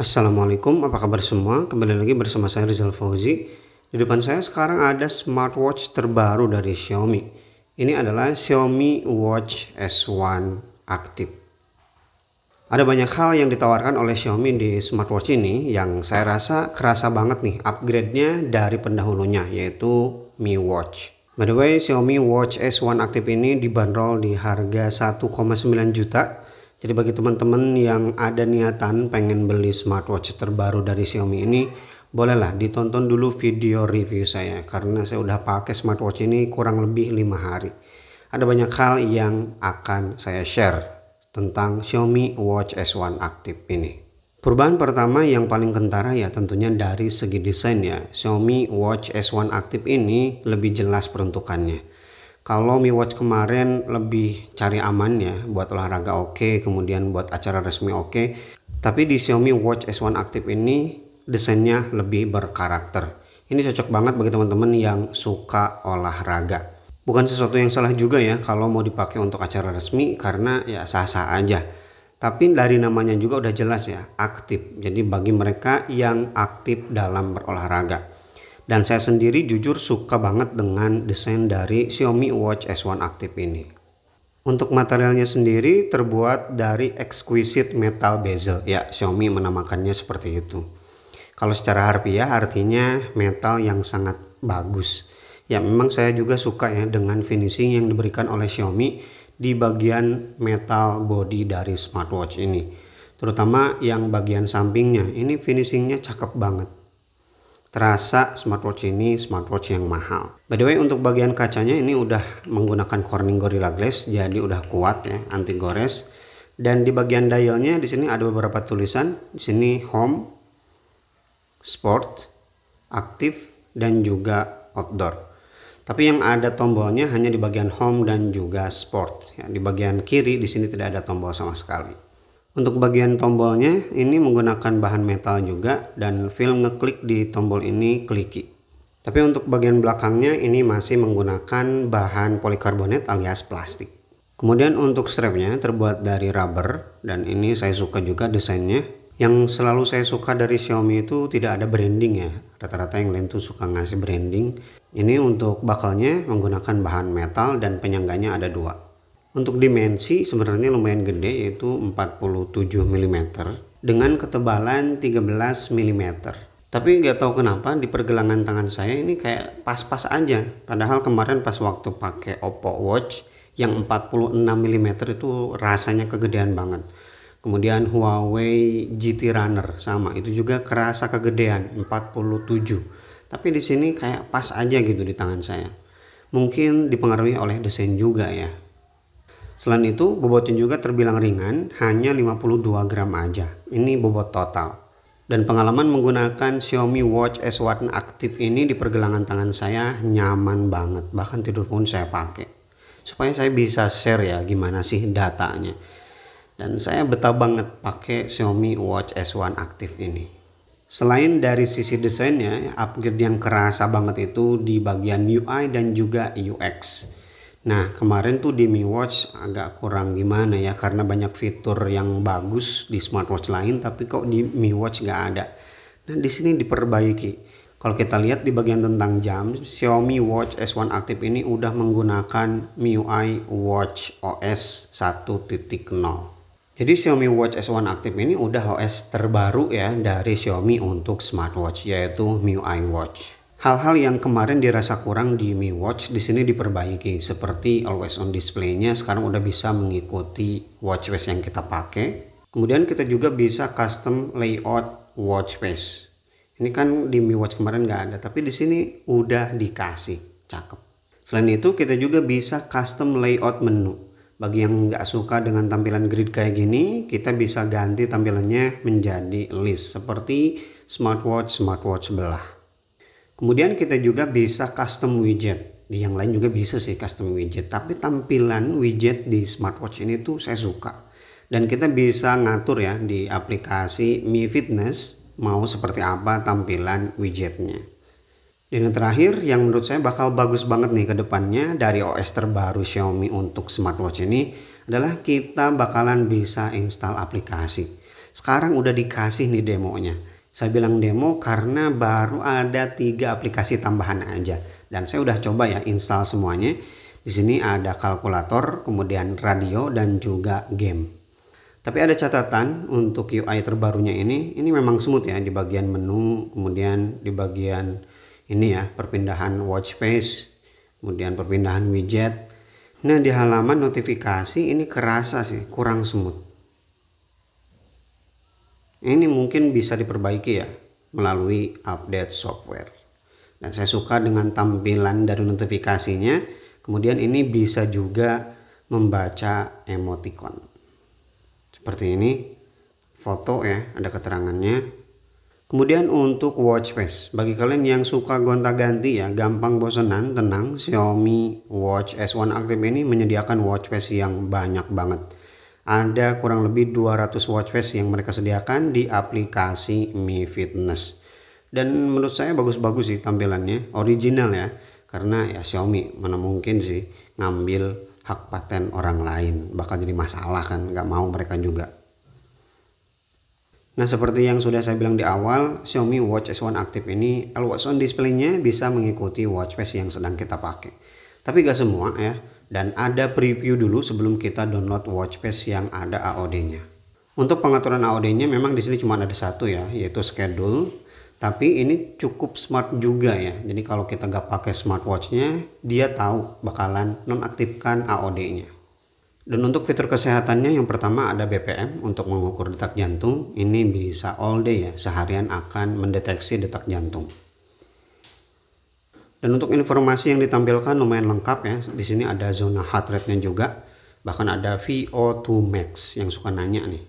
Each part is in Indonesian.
Assalamualaikum, apa kabar semua? Kembali lagi bersama saya Rizal Fauzi. Di depan saya sekarang ada smartwatch terbaru dari Xiaomi. Ini adalah Xiaomi Watch S1 Active. Ada banyak hal yang ditawarkan oleh Xiaomi di smartwatch ini yang saya rasa kerasa banget nih upgrade-nya dari pendahulunya, yaitu Mi Watch. By the way, Xiaomi Watch S1 Active ini dibanderol di harga 1,9 juta. Jadi bagi teman-teman yang ada niatan pengen beli smartwatch terbaru dari Xiaomi ini, bolehlah ditonton dulu video review saya, karena saya udah pakai smartwatch ini kurang lebih 5 hari. Ada banyak hal yang akan saya share tentang Xiaomi Watch S1 Active ini. Perubahan pertama yang paling kentara ya tentunya dari segi desain ya. Xiaomi Watch S1 Active ini lebih jelas peruntukannya. Kalau Mi Watch kemarin lebih cari aman ya, buat olahraga oke, kemudian buat acara resmi oke. Tapi di Xiaomi Watch S1 Active ini desainnya lebih berkarakter. Ini cocok banget bagi teman-teman yang suka olahraga. Bukan sesuatu yang salah juga ya kalau mau dipakai untuk acara resmi, karena ya sah-sah aja. Tapi dari namanya juga udah jelas ya, aktif. Jadi bagi mereka yang aktif dalam berolahraga. Dan saya sendiri jujur suka banget dengan desain dari Xiaomi Watch S1 Active ini. Untuk materialnya sendiri terbuat dari exquisite metal bezel. Ya, Xiaomi menamakannya seperti itu. Kalau secara harfiah artinya metal yang sangat bagus. Ya, memang saya juga suka ya dengan finishing yang diberikan oleh Xiaomi di bagian metal body dari smartwatch ini. Terutama yang bagian sampingnya, ini finishingnya cakep banget. Terasa smartwatch ini smartwatch yang mahal. By the way, untuk bagian kacanya ini udah menggunakan Corning Gorilla Glass, jadi udah kuat ya, anti gores. Dan di bagian dialnya di sini ada beberapa tulisan. Di sini home, sport, aktif, dan juga outdoor. Tapi yang ada tombolnya hanya di bagian home dan juga sport. Ya, di bagian kiri di sini tidak ada tombol sama sekali. Untuk bagian tombolnya ini menggunakan bahan metal juga, dan feel ngeklik di tombol ini kliki. Tapi untuk bagian belakangnya ini masih menggunakan bahan polikarbonat alias plastik. Kemudian untuk strapnya terbuat dari rubber, dan ini saya suka juga desainnya. Yang selalu saya suka dari Xiaomi itu tidak ada branding ya. Rata-rata yang lain tuh suka ngasih branding. Ini untuk bakalnya menggunakan bahan metal dan penyangganya ada dua. Untuk dimensi sebenarnya lumayan gede, yaitu 47 mm dengan ketebalan 13 mm. Tapi nggak tahu kenapa di pergelangan tangan saya ini kayak pas-pas aja. Padahal kemarin pas waktu pakai Oppo Watch yang 46 mm itu rasanya kegedean banget. Kemudian Huawei GT Runner sama, itu juga kerasa kegedean 47. Tapi di sini kayak pas aja gitu di tangan saya. Mungkin dipengaruhi oleh desain juga ya. Selain itu bobotnya juga terbilang ringan, hanya 52 gram aja. Ini bobot total. Dan pengalaman menggunakan Xiaomi Watch S1 Active ini di pergelangan tangan saya nyaman banget. Bahkan tidur pun saya pakai. Supaya saya bisa share ya gimana sih datanya. Dan saya betah banget pakai Xiaomi Watch S1 Active ini. Selain dari sisi desainnya, upgrade yang kerasa banget itu di bagian UI dan juga UX. Nah, kemarin tuh di Mi Watch agak kurang gimana ya, karena banyak fitur yang bagus di smartwatch lain, tapi kok di Mi Watch gak ada. Nah, di sini diperbaiki. Kalau kita lihat di bagian tentang jam, Xiaomi Watch S1 Active ini udah menggunakan MIUI Watch OS 1.0. Jadi Xiaomi Watch S1 Active ini udah OS terbaru ya dari Xiaomi untuk smartwatch, yaitu MIUI Watch. Hal-hal yang kemarin dirasa kurang di Mi Watch di sini diperbaiki, seperti always on display-nya sekarang udah bisa mengikuti watchface yang kita pakai. Kemudian kita juga bisa custom layout watch face. Ini kan di Mi Watch kemarin nggak ada, tapi di sini udah dikasih, cakep. Selain itu kita juga bisa custom layout menu. Bagi yang nggak suka dengan tampilan grid kayak gini, kita bisa ganti tampilannya menjadi list seperti smartwatch sebelah. Kemudian kita juga bisa custom widget. Di yang lain juga bisa sih custom widget, tapi tampilan widget di smartwatch ini tuh saya suka. Dan kita bisa ngatur ya di aplikasi Mi Fitness mau seperti apa tampilan widgetnya. Dan yang terakhir yang menurut saya bakal bagus banget nih ke depannya dari OS terbaru Xiaomi untuk smartwatch ini adalah kita bakalan bisa install aplikasi. Sekarang udah dikasih nih demonya. Saya bilang demo karena baru ada 3 aplikasi tambahan aja. Dan saya udah coba ya install semuanya. Di sini ada kalkulator, kemudian radio, dan juga game. Tapi ada catatan untuk UI terbarunya ini memang smooth ya di bagian menu, kemudian di bagian ini ya perpindahan watch face, kemudian perpindahan widget. Nah di halaman notifikasi ini kerasa sih kurang smooth. Ini mungkin bisa diperbaiki ya melalui update software. Dan saya suka dengan tampilan dari notifikasinya. Kemudian ini bisa juga membaca emoticon. Seperti ini, foto ya, ada keterangannya. Kemudian untuk watch face, bagi kalian yang suka gonta-ganti ya, gampang bosenan, tenang, Xiaomi Watch S1 Active ini menyediakan watch face yang banyak banget. Ada kurang lebih 200 watch face yang mereka sediakan di aplikasi Mi Fitness. Dan menurut saya bagus-bagus sih tampilannya, original ya. Karena ya Xiaomi mana mungkin sih ngambil hak paten orang lain, bakal jadi masalah kan, nggak mau mereka juga. Nah seperti yang sudah saya bilang di awal, Xiaomi Watch S1 Active ini always on display-nya bisa mengikuti watch face yang sedang kita pakai. Tapi gak semua ya, dan ada preview dulu sebelum kita download watch face yang ada AOD-nya. Untuk pengaturan AOD-nya memang di sini cuma ada satu ya, yaitu schedule. Tapi ini cukup smart juga ya. Jadi kalau kita gak pakai smartwatch-nya, dia tahu bakalan nonaktifkan AOD-nya. Dan untuk fitur kesehatannya yang pertama ada BPM untuk mengukur detak jantung. Ini bisa all day ya, seharian akan mendeteksi detak jantung. Dan untuk informasi yang ditampilkan lumayan lengkap ya. Di sini ada zona heart rate-nya juga. Bahkan ada VO2 max yang suka nanya nih.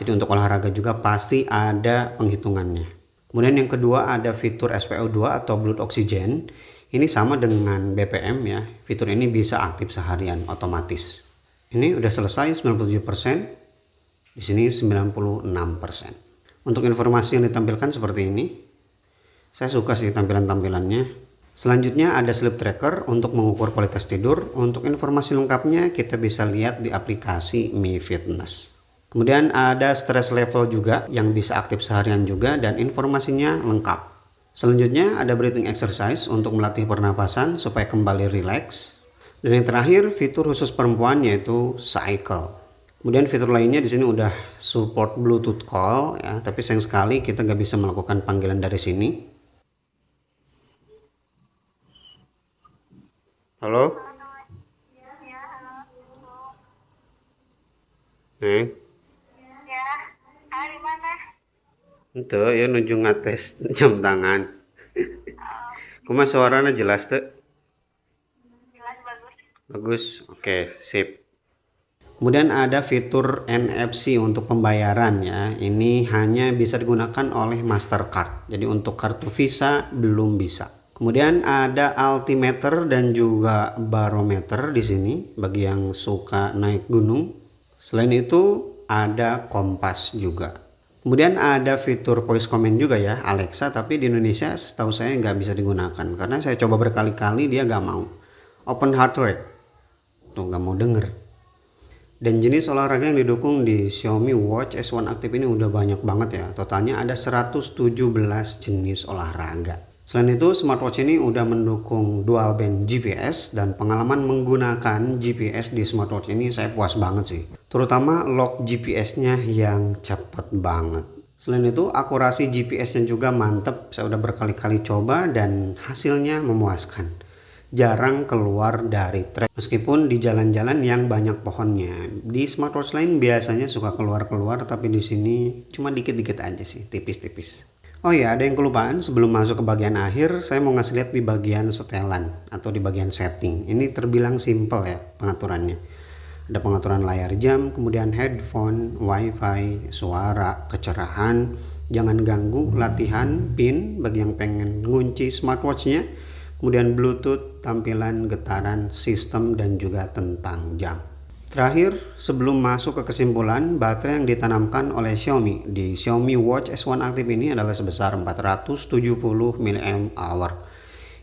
Jadi untuk olahraga juga pasti ada penghitungannya. Kemudian yang kedua ada fitur SpO2 atau blood oxygen. Ini sama dengan BPM ya. Fitur ini bisa aktif seharian otomatis. Ini udah selesai 97%, di sini 96%. Untuk informasi yang ditampilkan seperti ini, saya suka sih tampilan-tampilannya. Selanjutnya ada sleep tracker untuk mengukur kualitas tidur. Untuk informasi lengkapnya kita bisa lihat di aplikasi Mi Fitness. Kemudian ada stress level juga yang bisa aktif seharian juga dan informasinya lengkap. Selanjutnya ada breathing exercise untuk melatih pernapasan supaya kembali rileks. Dan yang terakhir fitur khusus perempuan yaitu cycle. Kemudian fitur lainnya di sini udah support Bluetooth call ya, tapi sayang sekali kita nggak bisa melakukan panggilan dari sini. Halo? Neng? Ya, di mana? Itu ya nunjuk ngates jam tangan. Kuma suaranya jelas tuh? Jelas bagus. Bagus, oke, sip. Kemudian ada fitur NFC untuk pembayaran ya. Ini hanya bisa digunakan oleh Mastercard. Jadi untuk kartu Visa belum bisa. Kemudian ada altimeter dan juga barometer di sini bagi yang suka naik gunung. Selain itu ada kompas juga. Kemudian ada fitur voice command juga ya, Alexa, tapi di Indonesia setahu saya nggak bisa digunakan karena saya coba berkali-kali dia nggak mau. Open heart rate, tuh nggak mau denger. Dan jenis olahraga yang didukung di Xiaomi Watch S1 Active ini udah banyak banget ya. Totalnya ada 117 jenis olahraga. Selain itu smartwatch ini udah mendukung dual band GPS dan pengalaman menggunakan GPS di smartwatch ini saya puas banget sih. Terutama lock GPS-nya yang cepat banget. Selain itu akurasi GPS-nya juga mantep. Saya udah berkali-kali coba dan hasilnya memuaskan. Jarang keluar dari track meskipun di jalan-jalan yang banyak pohonnya. Di smartwatch lain biasanya suka keluar-keluar tapi di sini cuma dikit-dikit aja sih, tipis-tipis. Oh ya, ada yang kelupaan sebelum masuk ke bagian akhir, saya mau ngasih lihat di bagian setelan atau di bagian setting. Ini terbilang simple ya pengaturannya. Ada pengaturan layar jam, kemudian headphone, wifi, suara, kecerahan, jangan ganggu, latihan, pin bagi yang pengen ngunci smartwatchnya, kemudian bluetooth, tampilan, getaran, sistem, dan juga tentang jam. Terakhir, sebelum masuk ke kesimpulan, baterai yang ditanamkan oleh Xiaomi di Xiaomi Watch S1 Active ini adalah sebesar 470 mAh.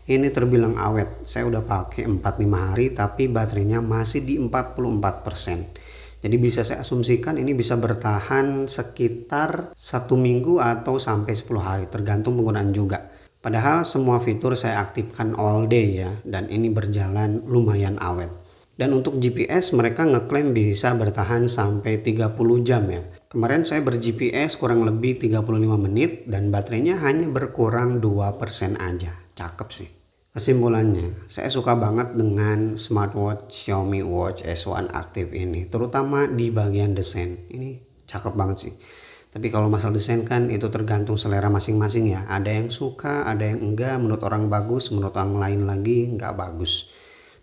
Ini terbilang awet. Saya udah pakai 4-5 hari tapi baterainya masih di 44%. Jadi bisa saya asumsikan ini bisa bertahan sekitar 1 minggu atau sampai 10 hari, tergantung penggunaan juga. Padahal semua fitur saya aktifkan all day ya, dan ini berjalan lumayan awet. Dan untuk GPS mereka ngeklaim bisa bertahan sampai 30 jam ya. Kemarin saya ber-GPS kurang lebih 35 menit dan baterainya hanya berkurang 2% aja. Cakep sih. Kesimpulannya, saya suka banget dengan smartwatch Xiaomi Watch S1 Active ini, terutama di bagian desain. Ini cakep banget sih. Tapi kalau masalah desain kan itu tergantung selera masing-masing ya. Ada yang suka, ada yang enggak. Menurut orang bagus, menurut orang lain lagi enggak bagus.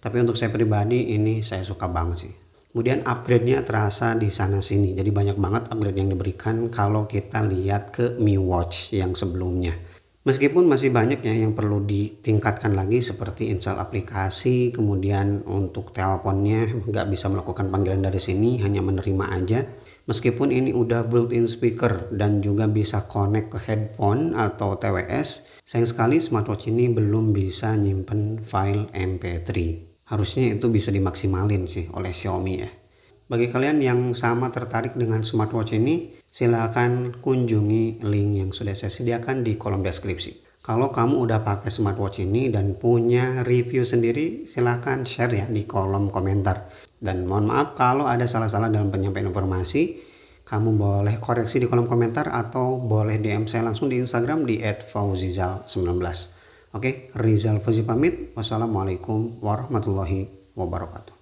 Tapi untuk saya pribadi ini saya suka banget sih. Kemudian upgrade-nya terasa di sana sini. Jadi banyak banget upgrade yang diberikan kalau kita lihat ke Mi Watch yang sebelumnya. Meskipun masih banyak ya yang perlu ditingkatkan lagi seperti install aplikasi, kemudian untuk teleponnya nggak bisa melakukan panggilan dari sini, hanya menerima aja. Meskipun ini udah built-in speaker dan juga bisa connect ke headphone atau TWS, sayang sekali smartwatch ini belum bisa nyimpen file MP3. Harusnya itu bisa dimaksimalin sih oleh Xiaomi ya. Bagi kalian yang sama tertarik dengan smartwatch ini, silakan kunjungi link yang sudah saya sediakan di kolom deskripsi. Kalau kamu udah pakai smartwatch ini dan punya review sendiri, silakan share ya di kolom komentar. Dan mohon maaf kalau ada salah-salah dalam penyampaian informasi, kamu boleh koreksi di kolom komentar atau boleh DM saya langsung di Instagram di @fauzizal19. Oke, Rizal Fauzi pamit. Wassalamualaikum warahmatullahi wabarakatuh.